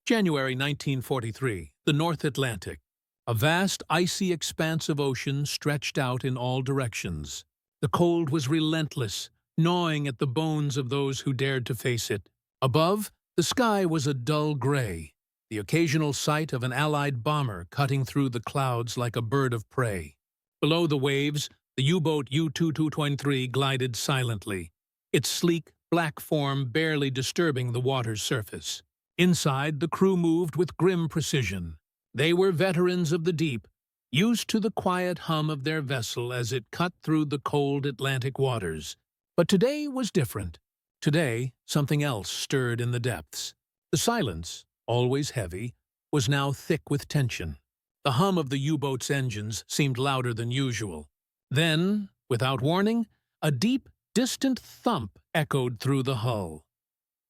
January 1943, the North Atlantic. A vast, icy expanse of ocean stretched out in all directions. The cold was relentless, gnawing at the bones of those who dared to face it. Above, the sky was a dull gray, the occasional sight of an Allied bomber cutting through the clouds like a bird of prey. Below the waves, the U-boat U-2223 glided silently, its sleek, black form barely disturbing the water's surface. Inside, the crew moved with grim precision. They were veterans of the deep, used to the quiet hum of their vessel as it cut through the cold Atlantic waters. But today was different. Today, something else stirred in the depths. The silence, always heavy, was now thick with tension. The hum of the U-boat's engines seemed louder than usual. Then, without warning, a deep, distant thump echoed through the hull.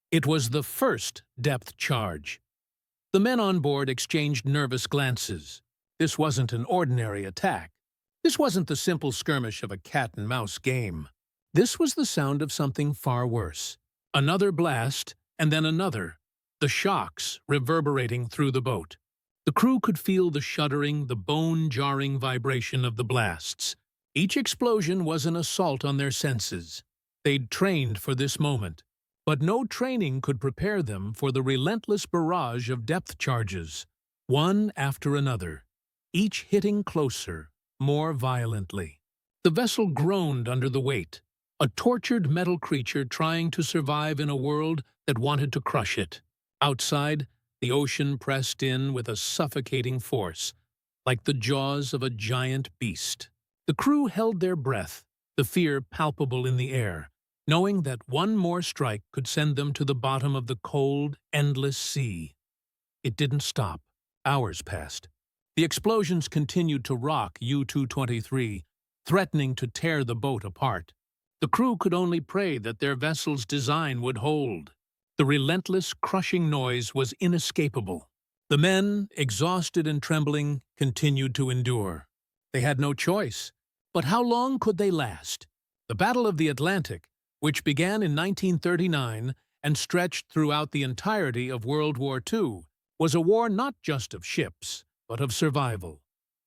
It was the first depth charge. The men on board exchanged nervous glances. This wasn't an ordinary attack. This wasn't the simple skirmish of a cat-and-mouse game. This was the sound of something far worse. Another blast, and then another, the shocks reverberating through the boat. The crew could feel the shuddering, the bone-jarring vibration of the blasts. Each explosion was an assault on their senses. They'd trained for this moment, but no training could prepare them for the relentless barrage of depth charges, one after another, each hitting closer, more violently. The vessel groaned under the weight, a tortured metal creature trying to survive in a world that wanted to crush it. Outside, the ocean pressed in with a suffocating force, like the jaws of a giant beast. The crew held their breath, the fear palpable in the air, knowing that one more strike could send them to the bottom of the cold, endless sea. It didn't stop. Hours passed. The explosions continued to rock U-223, threatening to tear the boat apart. The crew could only pray that their vessel's design would hold. The relentless, crushing noise was inescapable. The men, exhausted and trembling, continued to endure. They had no choice. But how long could they last? The Battle of the Atlantic, which began in 1939 and stretched throughout the entirety of World War II, was a war not just of ships, but of survival.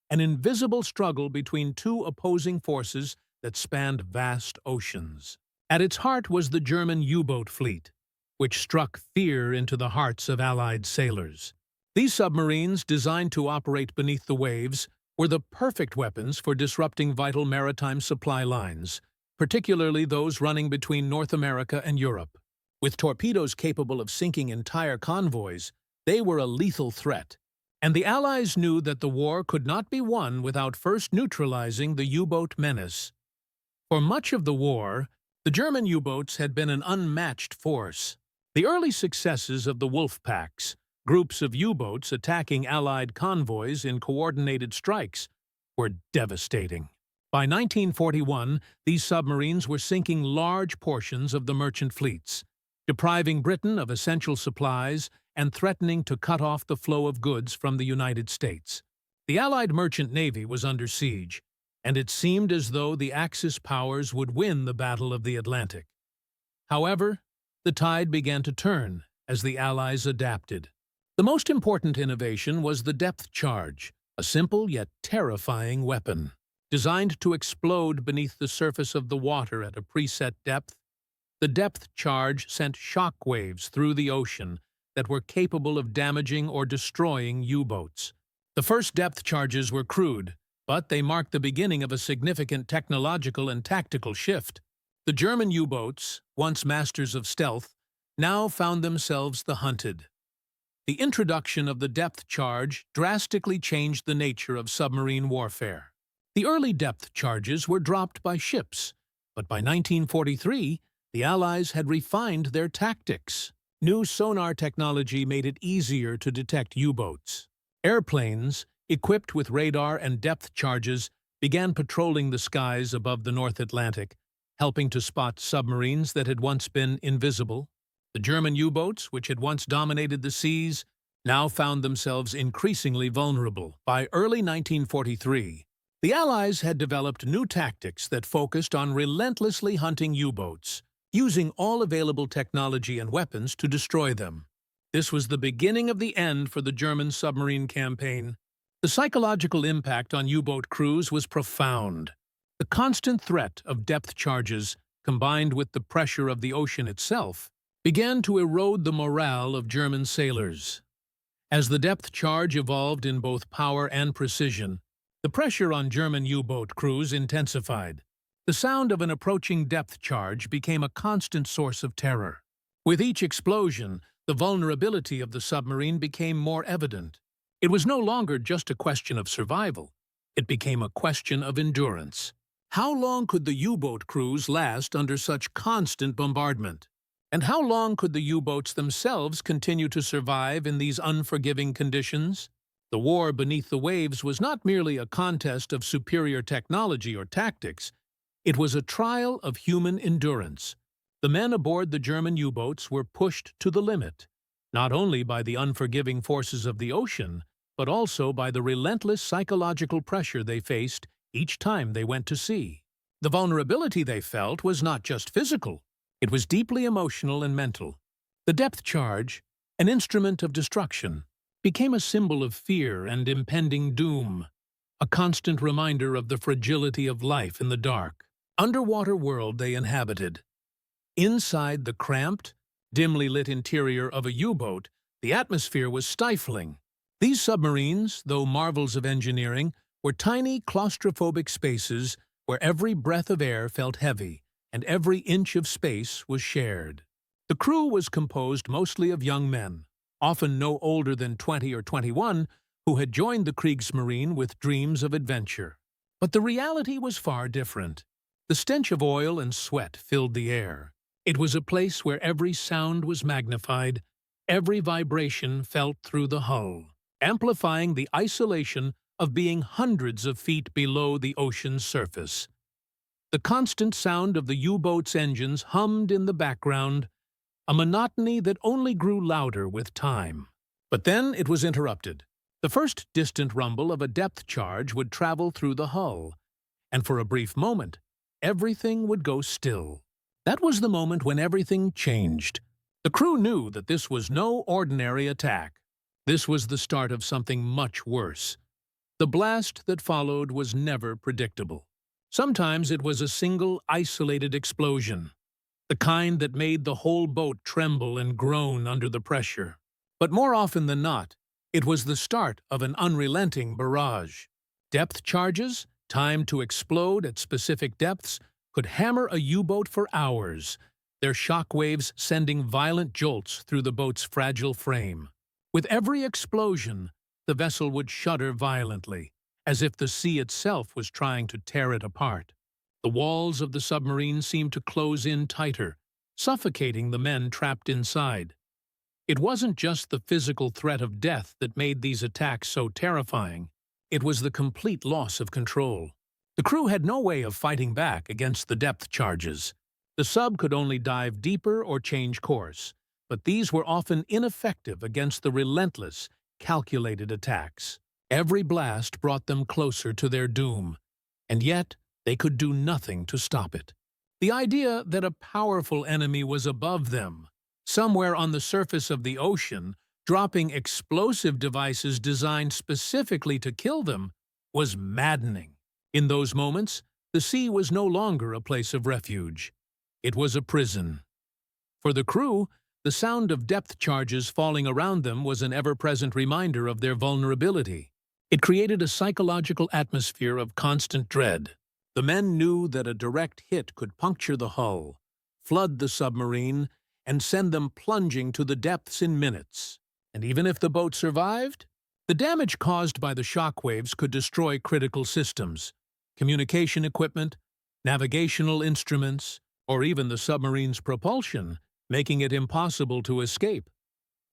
An invisible struggle between two opposing forces that spanned vast oceans. At its heart was the German U-boat fleet, which struck fear into the hearts of Allied sailors. These submarines, designed to operate beneath the waves, were the perfect weapons for disrupting vital maritime supply lines, particularly those running between North America and Europe. With torpedoes capable of sinking entire convoys, they were a lethal threat, and the Allies knew that the war could not be won without first neutralizing the U-boat menace. For much of the war, the German U-boats had been an unmatched force. The early successes of the wolf packs, groups of U-boats attacking Allied convoys in coordinated strikes, were devastating. By 1941, these submarines were sinking large portions of the merchant fleets, depriving Britain of essential supplies and threatening to cut off the flow of goods from the United States. The Allied merchant navy was under siege, and it seemed as though the Axis powers would win the Battle of the Atlantic. However, the tide began to turn as the Allies adapted. The most important innovation was the depth charge, a simple yet terrifying weapon. Designed to explode beneath the surface of the water at a preset depth, the depth charge sent shock waves through the ocean that were capable of damaging or destroying U-boats. The first depth charges were crude, but they marked the beginning of a significant technological and tactical shift. The German U-boats, once masters of stealth, now found themselves the hunted. The introduction of the depth charge drastically changed the nature of submarine warfare. The early depth charges were dropped by ships, but by 1943, the Allies had refined their tactics. New sonar technology made it easier to detect U-boats. Airplanes, equipped with radar and depth charges, began patrolling the skies above the North Atlantic, helping to spot submarines that had once been invisible. The German U-boats, which had once dominated the seas, now found themselves increasingly vulnerable. By early 1943, the Allies had developed new tactics that focused on relentlessly hunting U-boats, using all available technology and weapons to destroy them. This was the beginning of the end for the German submarine campaign. The psychological impact on U-boat crews was profound. The constant threat of depth charges, combined with the pressure of the ocean itself, began to erode the morale of German sailors. As the depth charge evolved in both power and precision, the pressure on German U-boat crews intensified. The sound of an approaching depth charge became a constant source of terror. With each explosion, the vulnerability of the submarine became more evident. It was no longer just a question of survival. It became a question of endurance. How long could the U-boat crews last under such constant bombardment? And how long could the U-boats themselves continue to survive in these unforgiving conditions? The war beneath the waves was not merely a contest of superior technology or tactics. It was a trial of human endurance. The men aboard the German U-boats were pushed to the limit, not only by the unforgiving forces of the ocean, but also by the relentless psychological pressure they faced each time they went to sea. The vulnerability they felt was not just physical. It was deeply emotional and mental. The depth charge, an instrument of destruction, became a symbol of fear and impending doom, a constant reminder of the fragility of life in the dark, underwater world they inhabited. Inside the cramped, dimly lit interior of a U-boat, the atmosphere was stifling. These submarines, though marvels of engineering, were tiny, claustrophobic spaces where every breath of air felt heavy and every inch of space was shared. The crew was composed mostly of young men, often no older than 20 or 21, who had joined the Kriegsmarine with dreams of adventure. But the reality was far different. The stench of oil and sweat filled the air. It was a place where every sound was magnified, every vibration felt through the hull, amplifying the isolation of being hundreds of feet below the ocean's surface. The constant sound of the U-boat's engines hummed in the background, a monotony that only grew louder with time. But then it was interrupted. The first distant rumble of a depth charge would travel through the hull, and for a brief moment, everything would go still. That was the moment when everything changed. The crew knew that this was no ordinary attack. This was the start of something much worse. The blast that followed was never predictable. Sometimes it was a single, isolated explosion, the kind that made the whole boat tremble and groan under the pressure. But more often than not, it was the start of an unrelenting barrage. Depth charges, timed to explode at specific depths, could hammer a U-boat for hours, their shock waves sending violent jolts through the boat's fragile frame. With every explosion, the vessel would shudder violently, as if the sea itself was trying to tear it apart. The walls of the submarine seemed to close in tighter, suffocating the men trapped inside. It wasn't just the physical threat of death that made these attacks so terrifying. It was the complete loss of control. The crew had no way of fighting back against the depth charges. The sub could only dive deeper or change course, but these were often ineffective against the relentless, calculated attacks. Every blast brought them closer to their doom, and yet they could do nothing to stop it. The idea that a powerful enemy was above them, somewhere on the surface of the ocean, dropping explosive devices designed specifically to kill them, was maddening. In those moments, the sea was no longer a place of refuge. It was a prison. For the crew, the sound of depth charges falling around them was an ever-present reminder of their vulnerability. It created a psychological atmosphere of constant dread. The men knew that a direct hit could puncture the hull, flood the submarine, and send them plunging to the depths in minutes. And even if the boat survived, the damage caused by the shockwaves could destroy critical systems, communication equipment, navigational instruments, or even the submarine's propulsion, making it impossible to escape.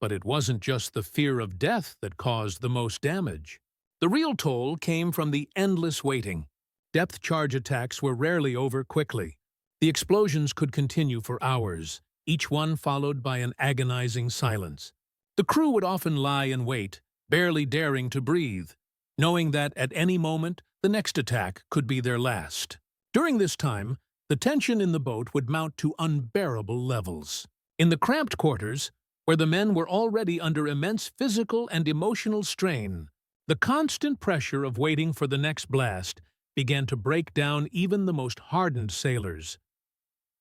But it wasn't just the fear of death that caused the most damage. The real toll came from the endless waiting. Depth charge attacks were rarely over quickly. The explosions could continue for hours, each one followed by an agonizing silence. The crew would often lie in wait, barely daring to breathe, knowing that at any moment the next attack could be their last. During this time, the tension in the boat would mount to unbearable levels. In the cramped quarters, where the men were already under immense physical and emotional strain. The constant pressure of waiting for the next blast began to break down even the most hardened sailors.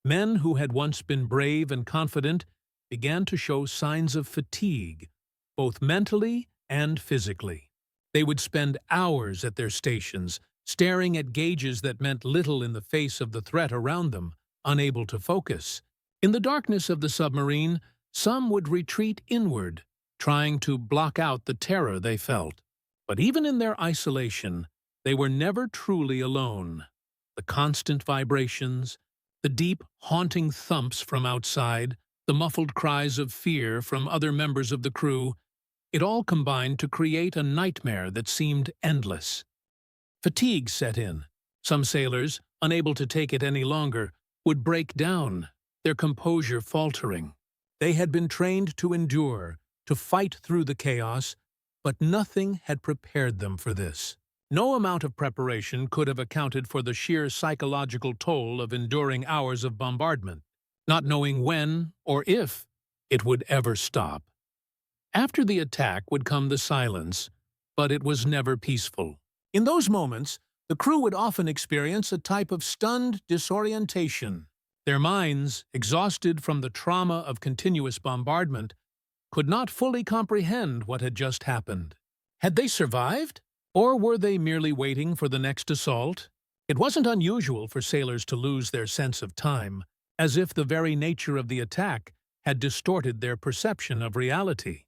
Men who had once been brave and confident began to show signs of fatigue, both mentally and physically. They would spend hours at their stations, staring at gauges that meant little in the face of the threat around them, unable to focus. In the darkness of the submarine, some would retreat inward, trying to block out the terror they felt. But even in their isolation, they were never truly alone. The constant vibrations, the deep, haunting thumps from outside, the muffled cries of fear from other members of the crew, it all combined to create a nightmare that seemed endless. Fatigue set in. Some sailors, unable to take it any longer, would break down, their composure faltering. They had been trained to endure, to fight through the chaos, but nothing had prepared them for this. No amount of preparation could have accounted for the sheer psychological toll of enduring hours of bombardment, not knowing when or if it would ever stop. After the attack would come the silence, but it was never peaceful. In those moments, the crew would often experience a type of stunned disorientation. Their minds, exhausted from the trauma of continuous bombardment, could not fully comprehend what had just happened. Had they survived? Or were they merely waiting for the next assault? It wasn't unusual for sailors to lose their sense of time, as if the very nature of the attack had distorted their perception of reality.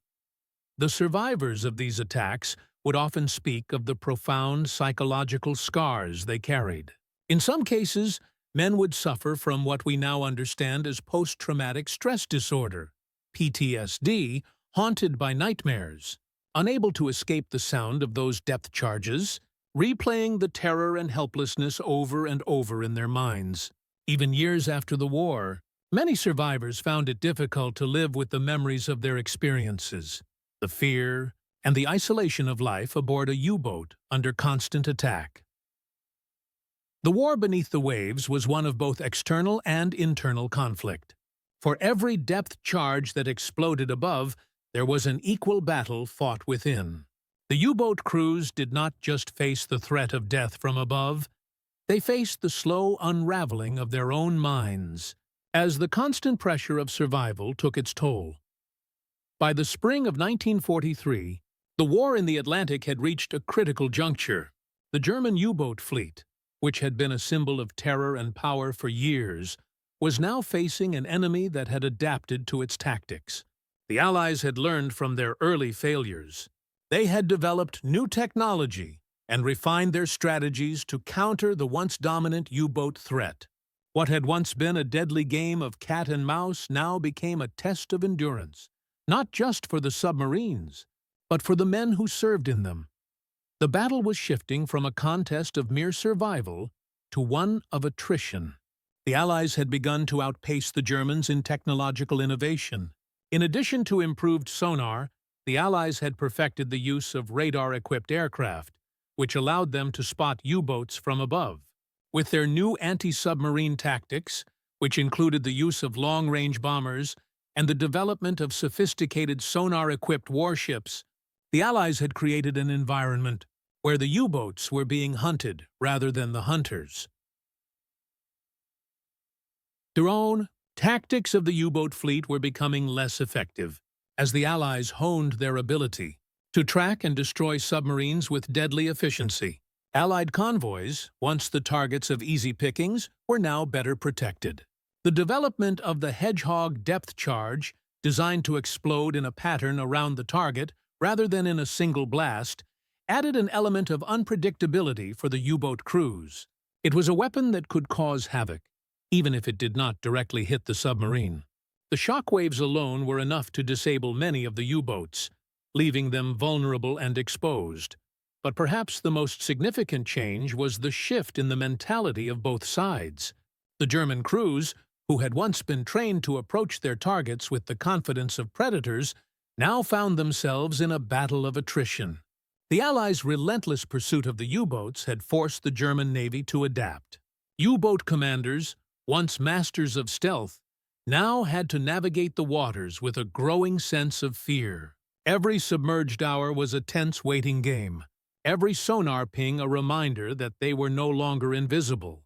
The survivors of these attacks would often speak of the profound psychological scars they carried. In some cases, men would suffer from what we now understand as post-traumatic stress disorder, PTSD, haunted by nightmares. Unable to escape the sound of those depth charges, replaying the terror and helplessness over and over in their minds. Even years after the war, many survivors found it difficult to live with the memories of their experiences, the fear, and the isolation of life aboard a U-boat under constant attack. The war beneath the waves was one of both external and internal conflict. For every depth charge that exploded above, there was an equal battle fought within. The U-boat crews did not just face the threat of death from above, they faced the slow unraveling of their own minds, as the constant pressure of survival took its toll. By the spring of 1943, the war in the Atlantic had reached a critical juncture. The German U-boat fleet, which had been a symbol of terror and power for years, was now facing an enemy that had adapted to its tactics. The Allies had learned from their early failures. They had developed new technology and refined their strategies to counter the once dominant U-boat threat. What had once been a deadly game of cat and mouse now became a test of endurance, not just for the submarines, but for the men who served in them. The battle was shifting from a contest of mere survival to one of attrition. The Allies had begun to outpace the Germans in technological innovation. In addition to improved sonar, the Allies had perfected the use of radar-equipped aircraft, which allowed them to spot U-boats from above. With their new anti-submarine tactics, which included the use of long-range bombers and the development of sophisticated sonar-equipped warships, the Allies had created an environment where the U-boats were being hunted rather than the hunters. Their own tactics of the U-boat fleet were becoming less effective as the Allies honed their ability to track and destroy submarines with deadly efficiency. Allied convoys, once the targets of easy pickings, were now better protected. The development of the Hedgehog depth charge, designed to explode in a pattern around the target rather than in a single blast, added an element of unpredictability for the U-boat crews. It was a weapon that could cause havoc, even if it did not directly hit the submarine. The shockwaves alone were enough to disable many of the U-boats, leaving them vulnerable and exposed. But perhaps the most significant change was the shift in the mentality of both sides. The German crews, who had once been trained to approach their targets with the confidence of predators, now found themselves in a battle of attrition. The Allies' relentless pursuit of the U-boats had forced the German Navy to adapt. U-boat commanders, once masters of stealth, now had to navigate the waters with a growing sense of fear. Every submerged hour was a tense waiting game, every sonar ping a reminder that they were no longer invisible.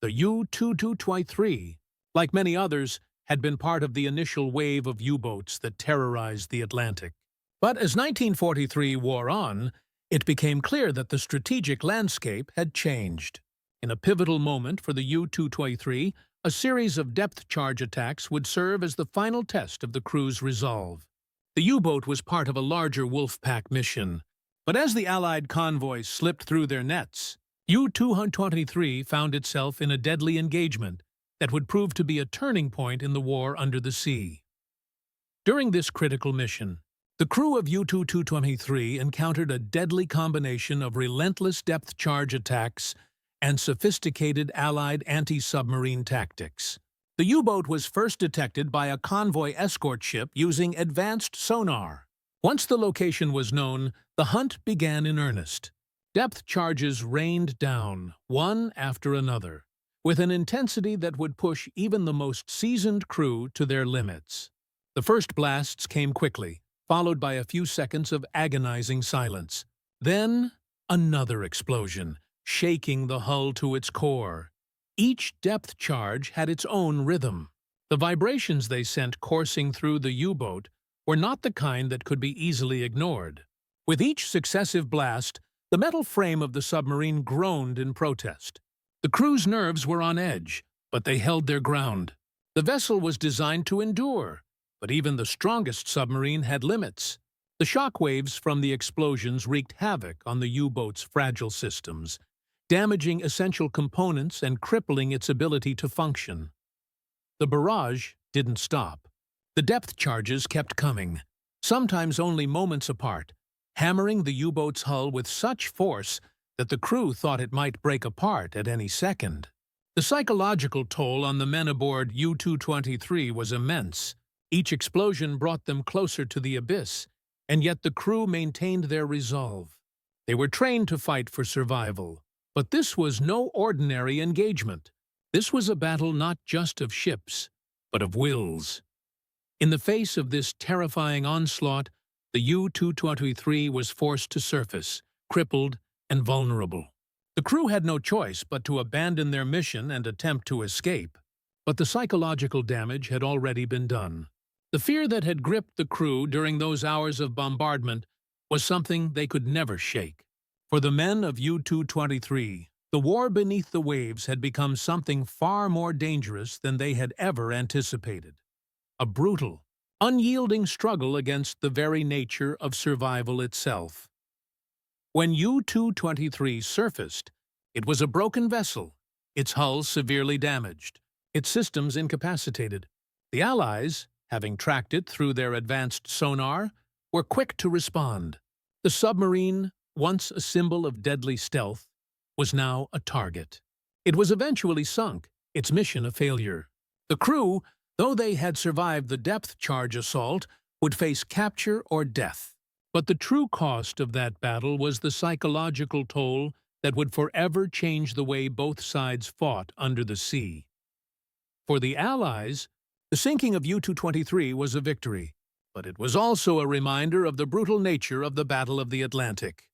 The U-2223, like many others, had been part of the initial wave of U-boats that terrorized the Atlantic. But as 1943 wore on, it became clear that the strategic landscape had changed. In a pivotal moment for the U-223, a series of depth charge attacks would serve as the final test of the crew's resolve. The U-boat was part of a larger Wolfpack mission, but as the Allied convoys slipped through their nets, U-223 found itself in a deadly engagement that would prove to be a turning point in the war under the sea. During this critical mission, the crew of U-223 encountered a deadly combination of relentless depth charge attacks and sophisticated Allied anti-submarine tactics. The U-boat was first detected by a convoy escort ship using advanced sonar. Once the location was known, the hunt began in earnest. Depth charges rained down, one after another, with an intensity that would push even the most seasoned crew to their limits. The first blasts came quickly, followed by a few seconds of agonizing silence. Then, another explosion, shaking the hull to its core. Each depth charge had its own rhythm. The vibrations they sent coursing through the U-boat were not the kind that could be easily ignored. With each successive blast, the metal frame of the submarine groaned in protest. The crew's nerves were on edge, but they held their ground. The vessel was designed to endure, but even the strongest submarine had limits. The shock waves from the explosions wreaked havoc on the U-boat's fragile systems, damaging essential components and crippling its ability to function. The barrage didn't stop. The depth charges kept coming, sometimes only moments apart, hammering the U-boat's hull with such force that the crew thought it might break apart at any second. The psychological toll on the men aboard U-223 was immense. Each explosion brought them closer to the abyss, and yet the crew maintained their resolve. They were trained to fight for survival, but this was no ordinary engagement. This was a battle not just of ships, but of wills. In the face of this terrifying onslaught, the U-223 was forced to surface, crippled and vulnerable. The crew had no choice but to abandon their mission and attempt to escape. But the psychological damage had already been done. The fear that had gripped the crew during those hours of bombardment was something they could never shake. For the men of U-223, the war beneath the waves had become something far more dangerous than they had ever anticipated. A brutal, unyielding struggle against the very nature of survival itself. When U-223 surfaced, it was a broken vessel, its hull severely damaged, its systems incapacitated. The Allies, having tracked it through their advanced sonar, were quick to respond. The submarine, once a symbol of deadly stealth, was now a target. It was eventually sunk, its mission a failure. The crew, though they had survived the depth charge assault, would face capture or death. But the true cost of that battle was the psychological toll that would forever change the way both sides fought under the sea. For the Allies, the sinking of U-223 was a victory, but it was also a reminder of the brutal nature of the Battle of the Atlantic.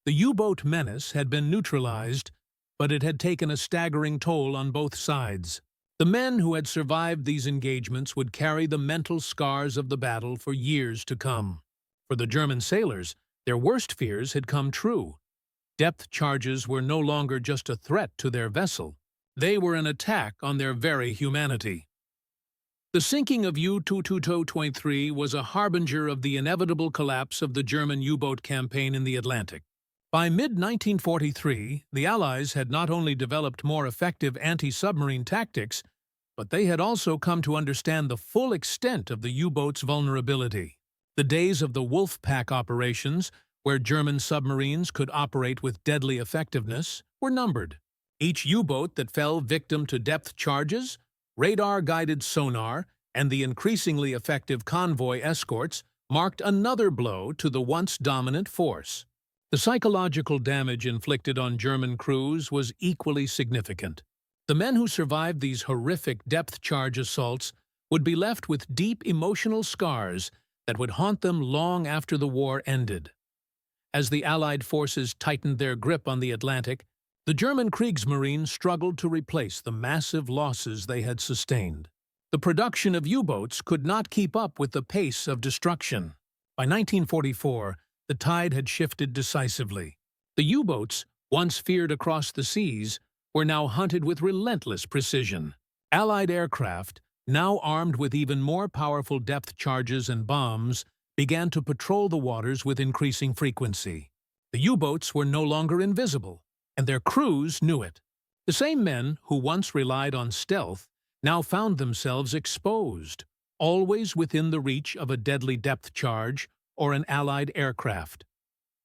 The U-boat menace had been neutralized, but it had taken a staggering toll on both sides. The men who had survived these engagements would carry the mental scars of the battle for years to come. For the German sailors, their worst fears had come true. Depth charges were no longer just a threat to their vessel. They were an attack on their very humanity. The sinking of U-223 was a harbinger of the inevitable collapse of the German U-boat campaign in the Atlantic. By mid-1943, the Allies had not only developed more effective anti-submarine tactics, but they had also come to understand the full extent of the U-boat's vulnerability. The days of the Wolfpack operations, where German submarines could operate with deadly effectiveness, were numbered. Each U-boat that fell victim to depth charges, radar-guided sonar, and the increasingly effective convoy escorts marked another blow to the once dominant force. The psychological damage inflicted on German crews was equally significant. The men who survived these horrific depth charge assaults would be left with deep emotional scars that would haunt them long after the war ended. As the Allied forces tightened their grip on the Atlantic, the German Kriegsmarine struggled to replace the massive losses they had sustained. The production of U-boats could not keep up with the pace of destruction. By 1944, the tide had shifted decisively. The U-boats, once feared across the seas, were now hunted with relentless precision. Allied aircraft, now armed with even more powerful depth charges and bombs, began to patrol the waters with increasing frequency. The U-boats were no longer invisible, and their crews knew it. The same men who once relied on stealth now found themselves exposed, always within the reach of a deadly depth charge or an Allied aircraft.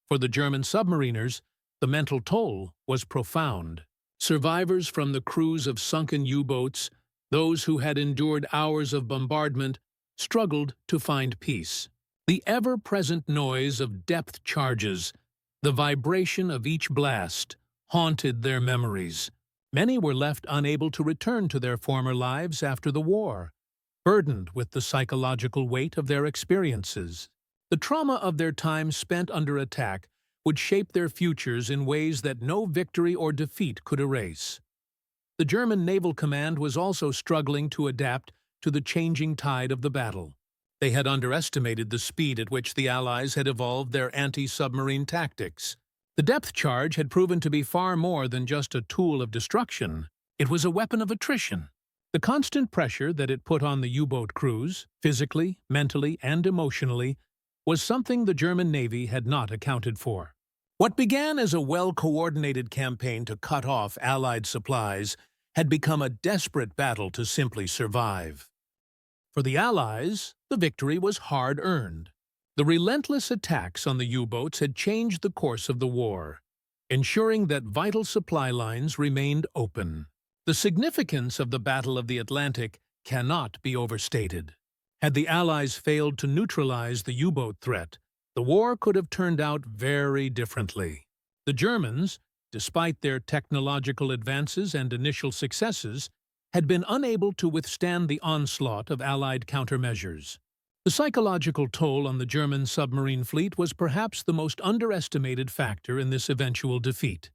For the German submariners, the mental toll was profound. Survivors from the crews of sunken U-boats, those who had endured hours of bombardment, struggled to find peace. The ever-present noise of depth charges, the vibration of each blast, haunted their memories. Many were left unable to return to their former lives after the war, burdened with the psychological weight of their experiences. The trauma of their time spent under attack would shape their futures in ways that no victory or defeat could erase. The German Naval Command was also struggling to adapt to the changing tide of the battle. They had underestimated the speed at which the Allies had evolved their anti-submarine tactics. The depth charge had proven to be far more than just a tool of destruction. It was a weapon of attrition. The constant pressure that it put on the U-boat crews, physically, mentally, and emotionally, was something the German Navy had not accounted for. What began as a well-coordinated campaign to cut off Allied supplies had become a desperate battle to simply survive. For the Allies, the victory was hard-earned. The relentless attacks on the U-boats had changed the course of the war, ensuring that vital supply lines remained open. The significance of the Battle of the Atlantic cannot be overstated. Had the Allies failed to neutralize the U-boat threat, the war could have turned out very differently. The Germans, despite their technological advances and initial successes, had been unable to withstand the onslaught of Allied countermeasures. The psychological toll on the German submarine fleet was perhaps the most underestimated factor in this eventual defeat.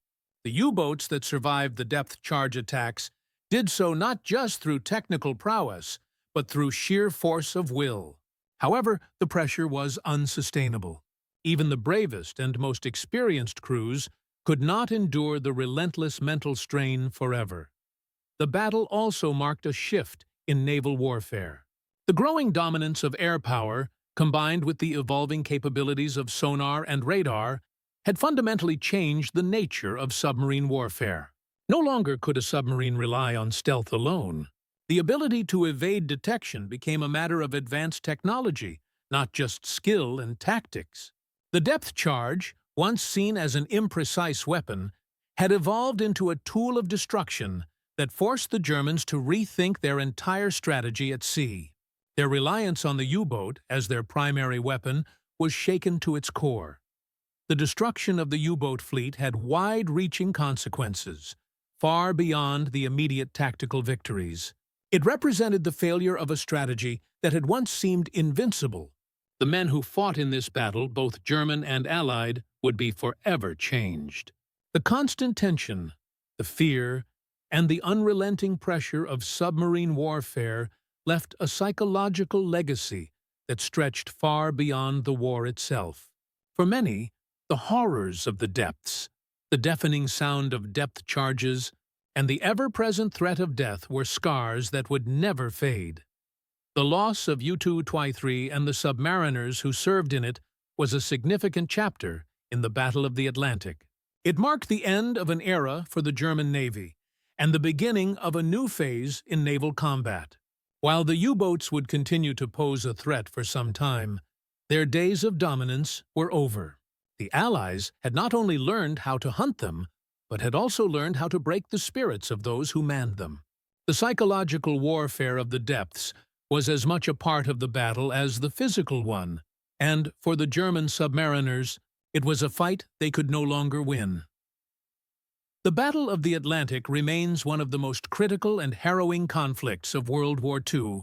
The U-boats that survived the depth charge attacks did so not just through technical prowess, but through sheer force of will. However, the pressure was unsustainable. Even the bravest and most experienced crews could not endure the relentless mental strain forever. The battle also marked a shift in naval warfare. The growing dominance of air power, combined with the evolving capabilities of sonar and radar, had fundamentally changed the nature of submarine warfare. No longer could a submarine rely on stealth alone. The ability to evade detection became a matter of advanced technology, not just skill and tactics. The depth charge, once seen as an imprecise weapon, had evolved into a tool of destruction that forced the Germans to rethink their entire strategy at sea. Their reliance on the U-boat as their primary weapon was shaken to its core. The destruction of the U-boat fleet had wide-reaching consequences, far beyond the immediate tactical victories. It represented the failure of a strategy that had once seemed invincible. The men who fought in this battle, both German and Allied, would be forever changed. The constant tension, the fear, and the unrelenting pressure of submarine warfare left a psychological legacy that stretched far beyond the war itself. For many, the horrors of the depths, the deafening sound of depth charges, and the ever-present threat of death were scars that would never fade. The loss of U-223 and the submariners who served in it was a significant chapter in the Battle of the Atlantic. It marked the end of an era for the German Navy and the beginning of a new phase in naval combat. While the U-boats would continue to pose a threat for some time, their days of dominance were over. The Allies had not only learned how to hunt them, but had also learned how to break the spirits of those who manned them. The psychological warfare of the depths was as much a part of the battle as the physical one, and for the German submariners, it was a fight they could no longer win. The Battle of the Atlantic remains one of the most critical and harrowing conflicts of World War II.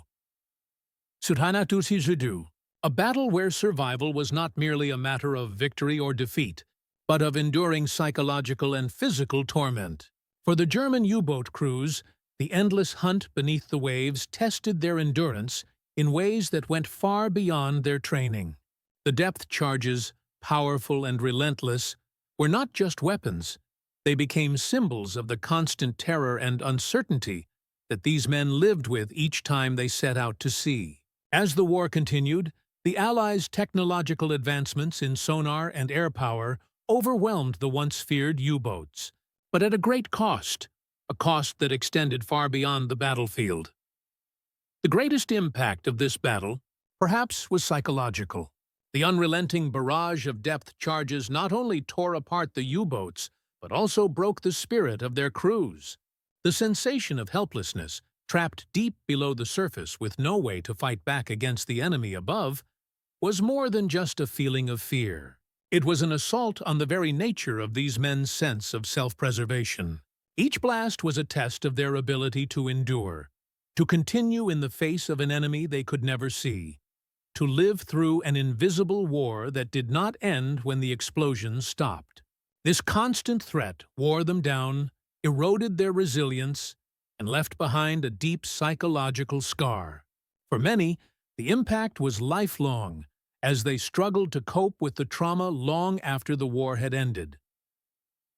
Surhanatusijudu, a battle where survival was not merely a matter of victory or defeat, but of enduring psychological and physical torment. For the German U-boat crews, the endless hunt beneath the waves tested their endurance in ways that went far beyond their training. The depth charges, powerful and relentless, were not just weapons. They became symbols of the constant terror and uncertainty that these men lived with each time they set out to sea. As the war continued, the Allies' technological advancements in sonar and air power overwhelmed the once feared U-boats, but at a great cost, a cost that extended far beyond the battlefield. The greatest impact of this battle, perhaps, was psychological. The unrelenting barrage of depth charges not only tore apart the U-boats, but also broke the spirit of their crews. The sensation of helplessness, trapped deep below the surface with no way to fight back against the enemy above, was more than just a feeling of fear. It was an assault on the very nature of these men's sense of self-preservation. Each blast was a test of their ability to endure, to continue in the face of an enemy they could never see, to live through an invisible war that did not end when the explosions stopped. This constant threat wore them down, eroded their resilience, and left behind a deep psychological scar. For many, the impact was lifelong, as they struggled to cope with the trauma long after the war had ended.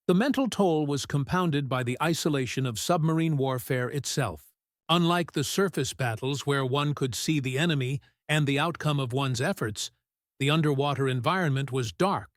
The mental toll was compounded by the isolation of submarine warfare itself. Unlike the surface battles where one could see the enemy and the outcome of one's efforts, the underwater environment was dark,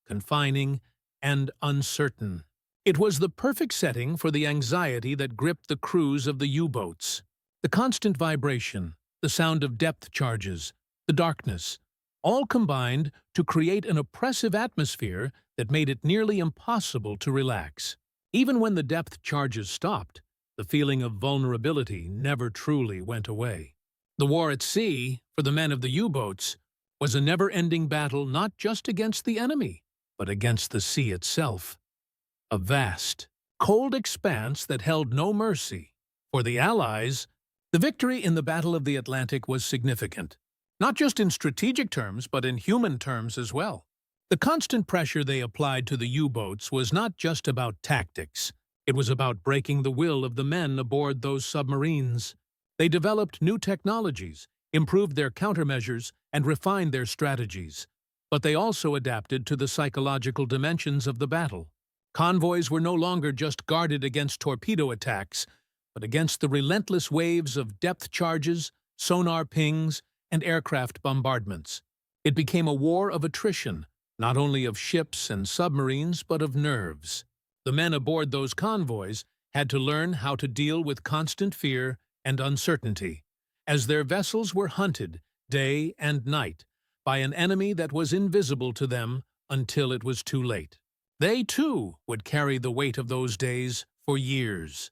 confining, and uncertain. It was the perfect setting for the anxiety that gripped the crews of the U-boats. The constant vibration, the sound of depth charges, the darkness, all combined to create an oppressive atmosphere that made it nearly impossible to relax. Even when the depth charges stopped, the feeling of vulnerability never truly went away. The war at sea, for the men of the U-boats, was a never-ending battle not just against the enemy, but against the sea itself. A vast, cold expanse that held no mercy. For the Allies, the victory in the Battle of the Atlantic was significant, not just in strategic terms, but in human terms as well. The constant pressure they applied to the U-boats was not just about tactics. It was about breaking the will of the men aboard those submarines. They developed new technologies, improved their countermeasures, and refined their strategies. But they also adapted to the psychological dimensions of the battle. Convoys were no longer just guarded against torpedo attacks, but against the relentless waves of depth charges, sonar pings, and aircraft bombardments. It became a war of attrition, not only of ships and submarines, but of nerves. The men aboard those convoys had to learn how to deal with constant fear and uncertainty, as their vessels were hunted day and night by an enemy that was invisible to them until it was too late. They, too, would carry the weight of those days for years.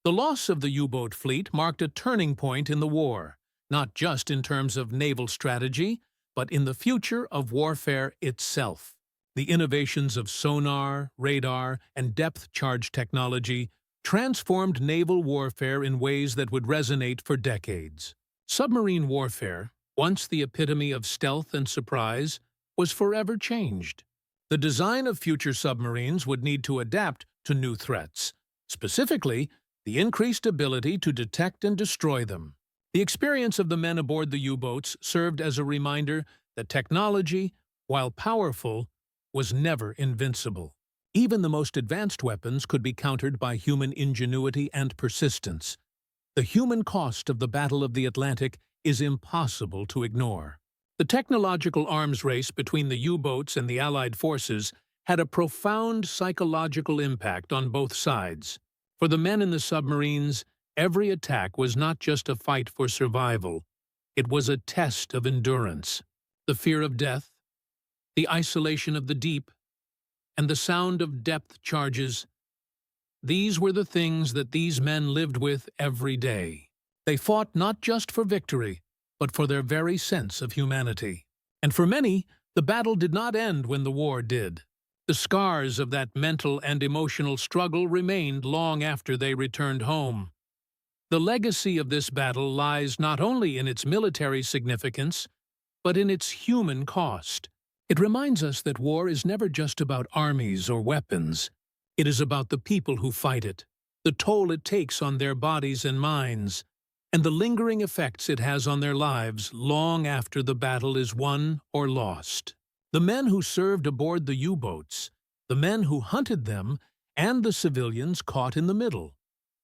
The loss of the U-boat fleet marked a turning point in the war, not just in terms of naval strategy, but in the future of warfare itself. The innovations of sonar, radar, and depth charge technology transformed naval warfare in ways that would resonate for decades. Submarine warfare, once the epitome of stealth and surprise, was forever changed. The design of future submarines would need to adapt to new threats, specifically the increased ability to detect and destroy them. The experience of the men aboard the U-boats served as a reminder that technology, while powerful, was never invincible. Even the most advanced weapons could be countered by human ingenuity and persistence. The human cost of the Battle of the Atlantic is impossible to ignore. The technological arms race between the U-boats and the Allied forces had a profound psychological impact on both sides. For the men in the submarines, every attack was not just a fight for survival. It was a test of endurance. The fear of death, the isolation of the deep, and the sound of depth charges, these were the things that these men lived with every day. They fought not just for victory, but for their very sense of humanity. And for many, the battle did not end when the war did. The scars of that mental and emotional struggle remained long after they returned home. The legacy of this battle lies not only in its military significance, but in its human cost. It reminds us that war is never just about armies or weapons. It is about the people who fight it, the toll it takes on their bodies and minds, and the lingering effects it has on their lives long after the battle is won or lost. The men who served aboard the U-boats, the men who hunted them, and the civilians caught in the middle,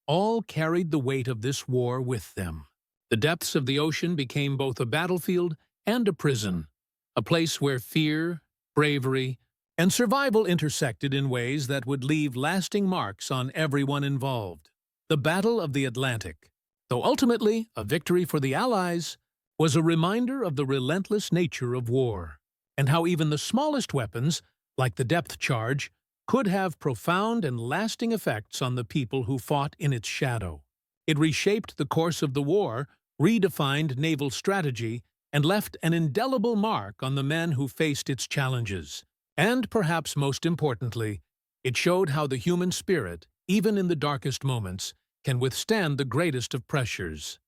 all carried the weight of this war with them. The depths of the ocean became both a battlefield and a prison, a place where fear, bravery, and survival intersected in ways that would leave lasting marks on everyone involved. The Battle of the Atlantic, though ultimately a victory for the Allies, was a reminder of the relentless nature of war, and how even the smallest weapons, like the depth charge, could have profound and lasting effects on the people who fought in its shadow. It reshaped the course of the war, redefined naval strategy, and left an indelible mark on the men who faced its challenges. And perhaps most importantly, it showed how the human spirit, even in the darkest moments, can withstand the greatest of pressures.